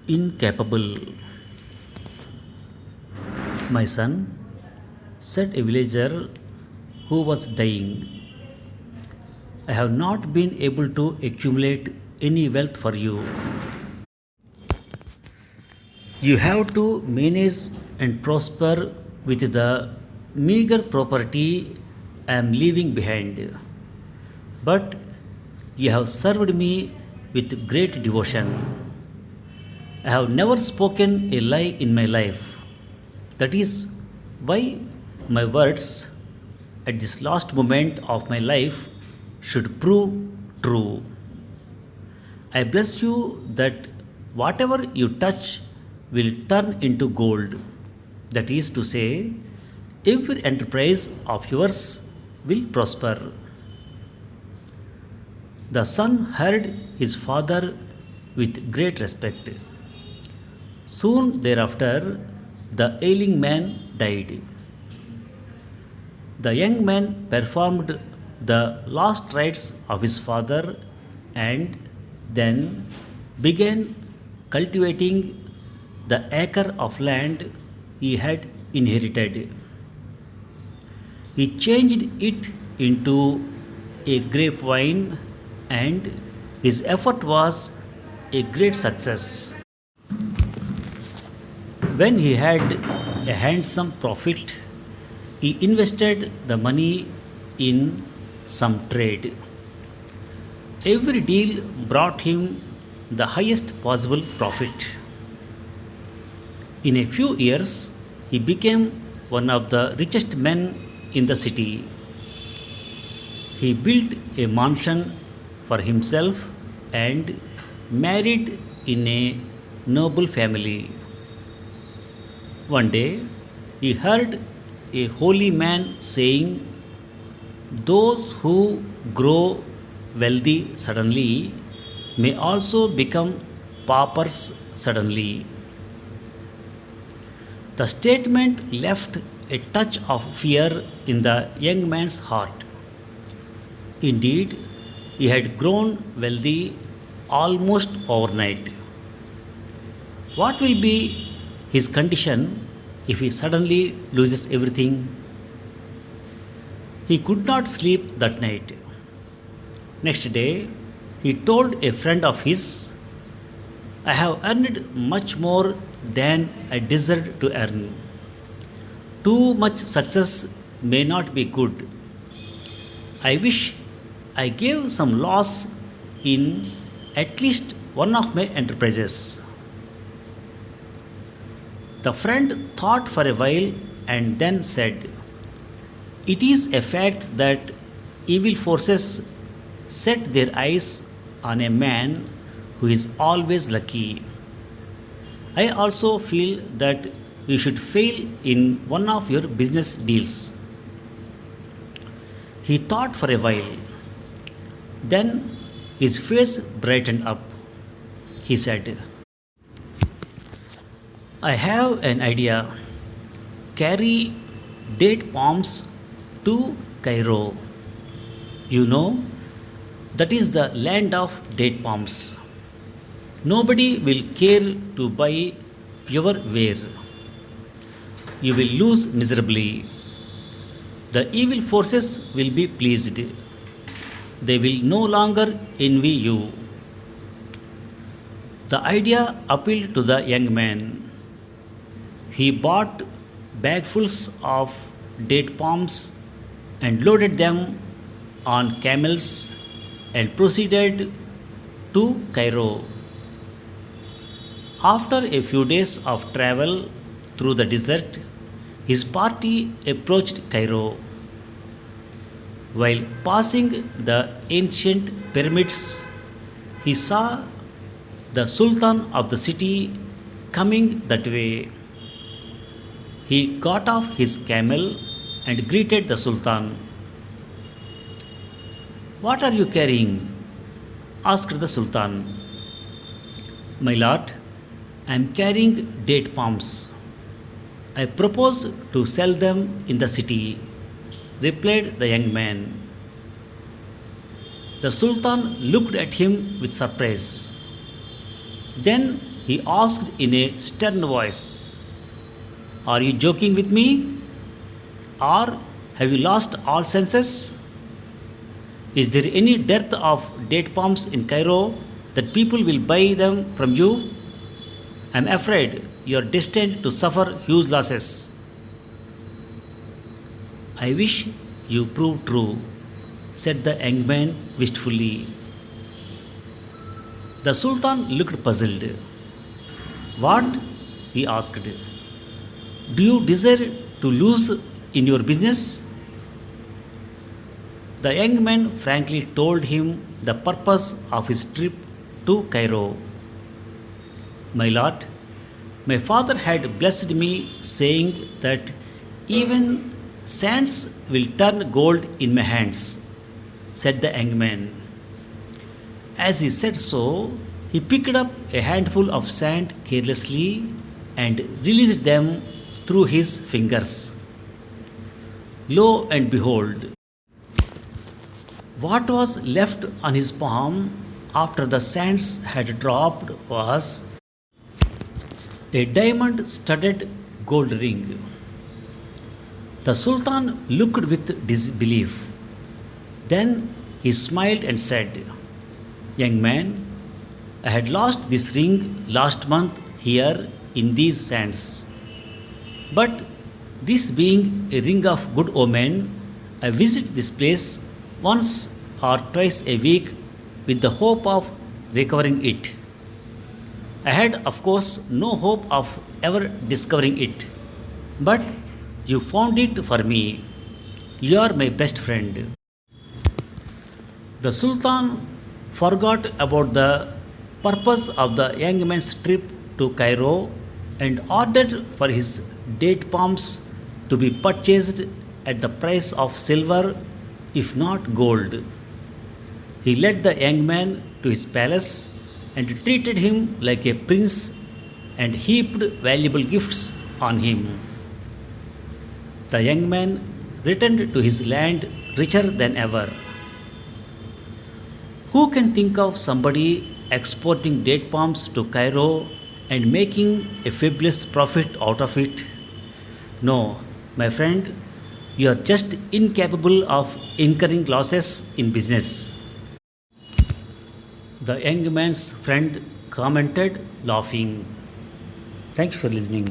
Incapable. My son, said a villager who was dying, I have not been able to accumulate any wealth for you. You have to manage and prosper with the meager property I am leaving behind. But you have served me with great devotion. I have never spoken a lie in my life. That is why my words at this last moment of my life should prove true. I bless you that whatever you touch will turn into gold. That is to say, every enterprise of yours will prosper. The son heard his father with great respect. Soon thereafter, the ailing man died. The young man performed the last rites of his father and then began cultivating the acre of land he had inherited. He changed it into a grapevine and his effort was a great success. When he had a handsome profit, he invested the money in some trade. Every deal brought him the highest possible profit. In a few years, he became one of the richest men in the city. He built a mansion for himself and married in a noble family. One day, he heard a holy man saying, those who grow wealthy suddenly may also become paupers suddenly. The statement left a touch of fear in the young man's heart. Indeed, he had grown wealthy almost overnight. What will be his condition if he suddenly loses everything? He could not sleep that night. Next day, he told a friend of his, I have earned much more than I deserved to earn. Too much success may not be good. I wish I gave some loss in at least one of my enterprises. The friend thought for a while and then said, it is a fact that evil forces set their eyes on a man who is always lucky. I also feel that you should fail in one of your business deals. He thought for a while. Then his face brightened up. He said, I have an idea. Carry date palms to Cairo. You know, that is the land of date palms. Nobody will care to buy your ware. You will lose miserably. The evil forces will be pleased. They will no longer envy you. The idea appealed to the young man. He bought bagfuls of date palms and loaded them on camels and proceeded to Cairo. After a few days of travel through the desert, his party approached Cairo. While passing the ancient pyramids, he saw the Sultan of the city coming that way. He got off his camel and greeted the Sultan. What are you carrying? Asked the Sultan. My lord, I am carrying date palms. I propose to sell them in the city, replied the young man. The Sultan looked at him with surprise. Then He asked in a stern voice, "Are you joking with me? Or have you lost all senses? Is there any dearth of date palms in Cairo that people will buy them from you? I am afraid you are destined to suffer huge losses." "I wish you prove true," said the young man wistfully. The Sultan looked puzzled. "What?" he asked. "Do you desire to lose in your business?" The young man frankly told him the purpose of his trip to Cairo. "My lord, my father had blessed me, saying that even sands will turn gold in my hands," said the young man. As he said so, he picked up a handful of sand carelessly and released them through his fingers. Lo and behold, what was left on his palm after the sands had dropped was a diamond studded gold ring. The Sultan looked with disbelief. Then he smiled and said, "Young man, I had lost this ring last month here in these sands. But this being a ring of good omen, I visit this place once or twice a week with the hope of recovering it. I had, of course, no hope of ever discovering it. But you found it for me. You are my best friend." The Sultan forgot about the purpose of the young man's trip to Cairo and ordered for his date palms to be purchased at the price of silver, if not gold. He led the young man to his palace and treated him like a prince and heaped valuable gifts on him. The young man returned to his land richer than ever. Who can think of somebody exporting date palms to Cairo and making a fabulous profit out of it? No, my friend, you are just incapable of incurring losses in business. The young man's friend commented, laughing. Thanks for listening.